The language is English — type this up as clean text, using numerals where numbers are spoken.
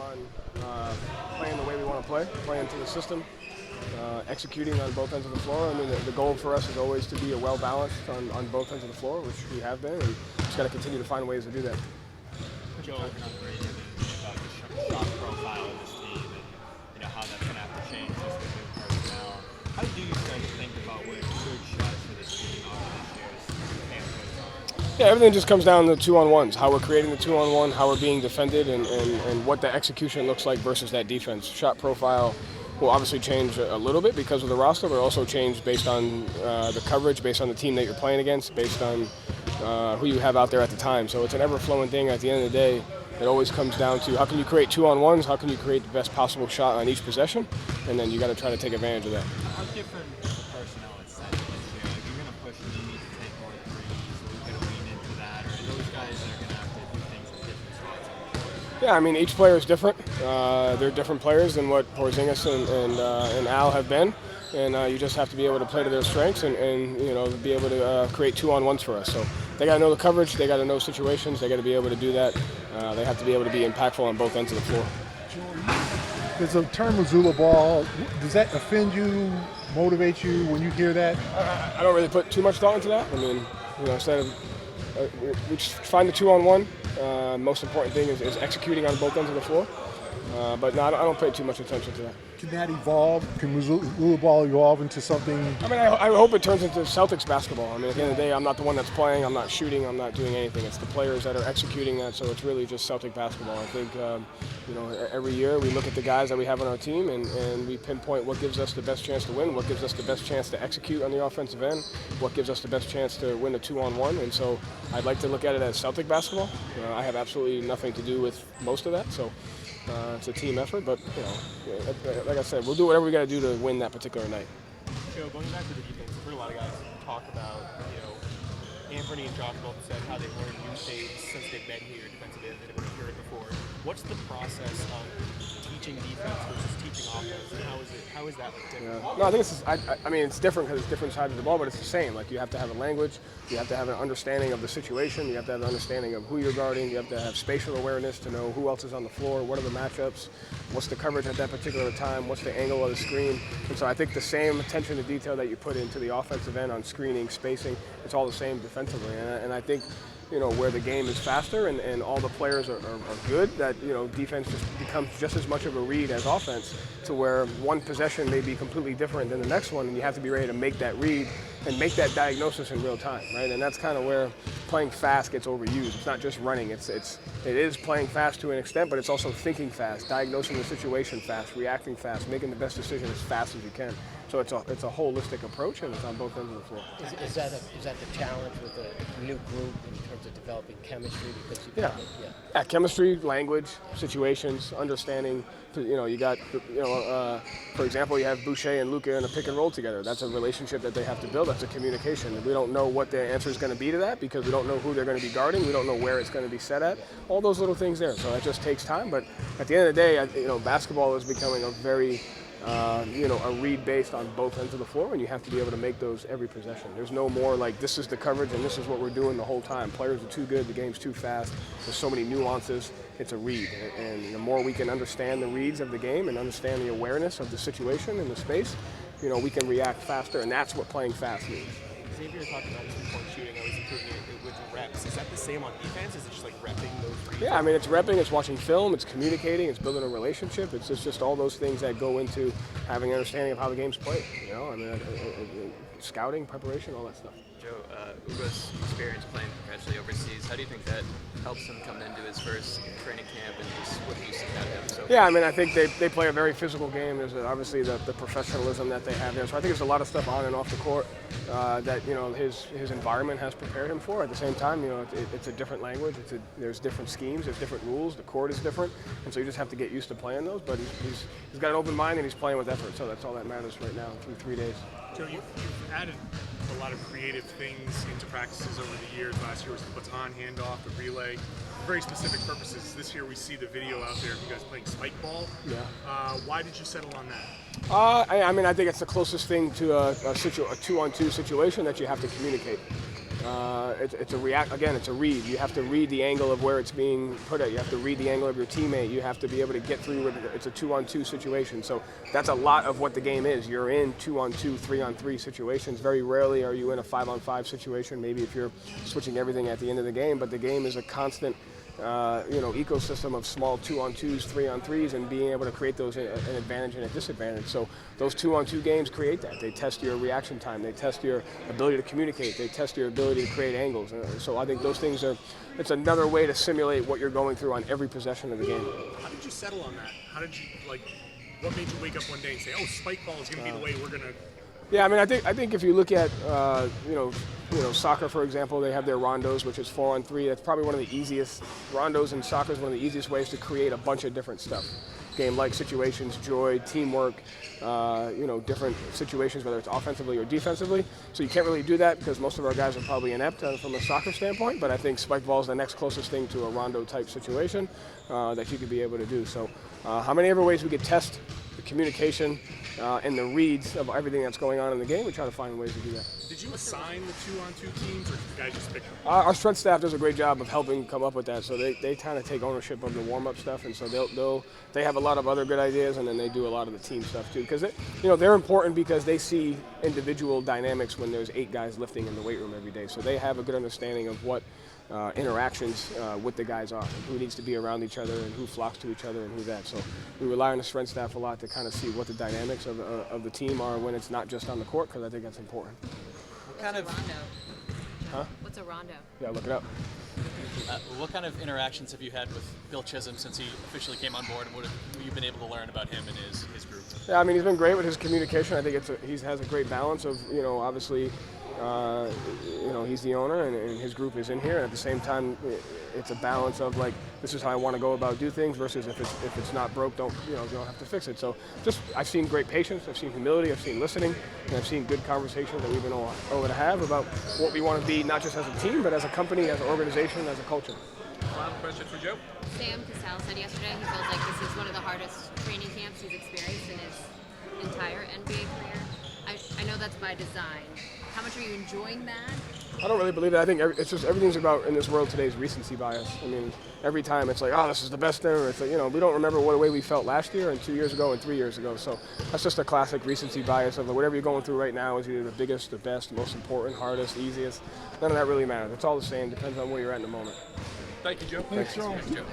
on playing the way we want to play, playing to the system, executing on both ends of the floor. I mean, the goal for us is always to be a well-balanced on both ends of the floor, which we have been, and just got to continue to find ways to do that. Joe, about the shot profile of this team and how that's going to have to change just with new personnel. How do you guys think about what good shots for this team are this year? Yeah, everything just comes down to 2-on-1s, how we're creating the 2-on-1, how we're being defended, and what the execution looks like versus that defense. Shot profile will obviously change a little bit because of the roster, but also change based on the coverage, based on the team that you're playing against, based on who you have out there at the time. So it's an ever-flowing thing. At the end of the day, it always comes down to how can you create 2-on-1s, how can you create the best possible shot on each possession, and then you got to try to take advantage of that. How different is the personnel at Celtic this year? Like, you're going to push and you need to take more threes, so we're going to lean into that, or are those guys that are going to have to do things at different spots on the court? Yeah, I mean, each player is different. They're different players than what Porzingis and Al have been, and you just have to be able to play to their strengths and be able to create 2-on-1s for us. So they got to know the coverage, they got to know situations, they got to be able to do that. They have to be able to be impactful on both ends of the floor. Does the term Mazzulla Ball, does that offend you, motivate you when you hear that? I don't really put too much thought into that. I mean, instead of we just find the 2-on-1. Most important thing is executing on both ends of the floor. But no, I don't pay too much attention to that. Can that evolve? Can Mazzulla Ball evolve into something? I mean, I hope it turns into Celtics basketball. I mean, at the end of the day, I'm not the one that's playing, I'm not shooting, I'm not doing anything. It's the players that are executing that, so it's really just Celtic basketball. I think, every year we look at the guys that we have on our team and we pinpoint what gives us the best chance to win, what gives us the best chance to execute on the offensive end, what gives us the best chance to win a 2-on-1. And so I'd like to look at it as Celtic basketball. I have absolutely nothing to do with most of that, so. It's a team effort, but like I said, we'll do whatever we got to do to win that particular night. Joe, going back to the defense, I've heard a lot of guys talk about, Anthony and Josh both said how they've learned new things since they've been here defensively than they've been here before. What's the process of teaching defense versus teaching offense, and how is that different? No, I think it's different because it's different sides of the ball, but it's the same. Like, you have to have a language, you have to have an understanding of the situation, you have to have an understanding of who you're guarding, you have to have spatial awareness to know who else is on the floor, what are the matchups, what's the coverage at that particular time, what's the angle of the screen. And so I think the same attention to detail that you put into the offensive end on screening, spacing, it's all the same defensively. And I think where the game is faster and all the players are good, that, defense just becomes just as much of a read as offense, to where one possession may be completely different than the next one, and you have to be ready to make that read and make that diagnosis in real time, right? And that's kind of where playing fast gets overused. It's not just running, it is playing fast to an extent, but it's also thinking fast, diagnosing the situation fast, reacting fast, making the best decision as fast as you can. So it's a holistic approach, and it's on both ends of the floor. Is that the challenge with a new group in terms of developing chemistry? Because yeah, chemistry, language, situations, understanding. You got, for example, you have Boucher and Luka in a pick and roll together. That's a relationship that they have to build. That's a communication. We don't know what their answer is going to be to that because we don't know who they're going to be guarding. We don't know where it's going to be set at. All those little things there. So that just takes time. But at the end of the day, basketball is becoming a very a read based on both ends of the floor, and you have to be able to make those every possession. There's no more like, this is the coverage and this is what we're doing the whole time. Players are too good, the game's too fast, there's so many nuances. It's a read, and the more we can understand the reads of the game and understand the awareness of the situation and the space, we can react faster, and that's what playing fast means. Xavier talked about his three-point shooting, always improving it with reps. Is that the same on defense? Is it just like repping those reads? Yeah, I mean, it's repping, it's watching film, it's communicating, it's building a relationship. It's just all those things that go into having an understanding of how the game's played. Scouting, preparation, all that stuff. Joe, Ugo's experience playing professionally overseas, how do you think that helps him come into his first training camp, and just what do you see out of him? Yeah, I mean, I think they play a very physical game. There's obviously the professionalism that they have there. So I think there's a lot of stuff on and off the court that his environment has prepared him for. At the same time, it's a different language. There's different schemes, there's different rules. The court is different, and so you just have to get used to playing those. But he's got an open mind and he's playing with effort. So that's all that matters right now through 3 days. Joe, you've added a lot of creative things into practices over the years. Last year was the baton handoff, the relay, for very specific purposes. This year we see the video out there of you guys playing spike ball. Yeah. Why did you settle on that? I think it's the closest thing to a 2-on-2 situation that you have to communicate. It's a react. Again, it's a read. You have to read the angle of where it's being put at. You have to read the angle of your teammate. You have to be able to get through. It's a 2-on-2 situation. So that's a lot of what the game is. You're in 2-on-2, 3-on-3 situations. Very rarely are you in a 5-on-5 situation. Maybe if you're switching everything at the end of the game. But the game is a constant, ecosystem of small 2-on-2s, 3-on-3s, and being able to create those an advantage and a disadvantage. So those 2-on-2 games create that. They test your reaction time. They test your ability to communicate. They test your ability to create angles. So I think those things it's another way to simulate what you're going through on every possession of the game. How did you settle on that? How did you, what made you wake up one day and say, oh, spike ball is going to be the way we're going to... Yeah, I mean, I think if you look at soccer, for example, they have their rondos, which is 4-on-3. That's probably one of the easiest rondos in soccer. Is one of the easiest ways to create a bunch of different stuff. Game-like situations, joy, teamwork, different situations, whether it's offensively or defensively. So you can't really do that because most of our guys are probably inept from a soccer standpoint. But I think spike ball is the next closest thing to a rondo-type situation that you could be able to do. So how many other ways we could test the communication and the reads of everything that's going on in the game, we try to find ways to do that. Did you assign the 2-on-2 teams, or did the guys just pick them? Our strength staff does a great job of helping come up with that. So they kind of take ownership of the warm-up stuff, and so they have a lot of other good ideas, and then they do a lot of the team stuff too. Because they're important because they see individual dynamics when there's 8 guys lifting in the weight room every day. So they have a good understanding of what interactions with the guys are, and who needs to be around each other, and who flocks to each other, and who that. So we rely on the strength staff a lot to kind of see what the dynamics of the team are when it's not just on the court, because I think that's important. What kind of rondo? Huh? What's a rondo? Yeah, look it up. what kind of interactions have you had with Bill Chisholm since he officially came on board, and what have you been able to learn about him and his group? Yeah, I mean, he's been great with his communication. I think he has a great balance of, obviously, he's the owner and his group is in here, and at the same time, it's a balance of this is how I want to go about do things versus if it's not broke, don't have to fix it. So I've seen great patience, I've seen humility, I've seen listening, and I've seen good conversations that we've been able to have about what we want to be, not just as a team, but as a company, as an organization, as a culture. Final question for Joe. Sam Cassell said yesterday he feels like this is one of the hardest training camps he's experienced in his entire NBA career. I know that's by design. How much are you enjoying that? I don't really believe it. I think it's just everything's about, in this world today, is recency bias. I mean, every time it's this is the best ever. It's we don't remember what way we felt last year and 2 years ago and 3 years ago. So that's just a classic recency bias of whatever you're going through right now is either the biggest, the best, most important, hardest, easiest. None of that really matters. It's all the same. Depends on where you're at in the moment. Thank you, Joe. Thanks, Joe. Thanks, Joe.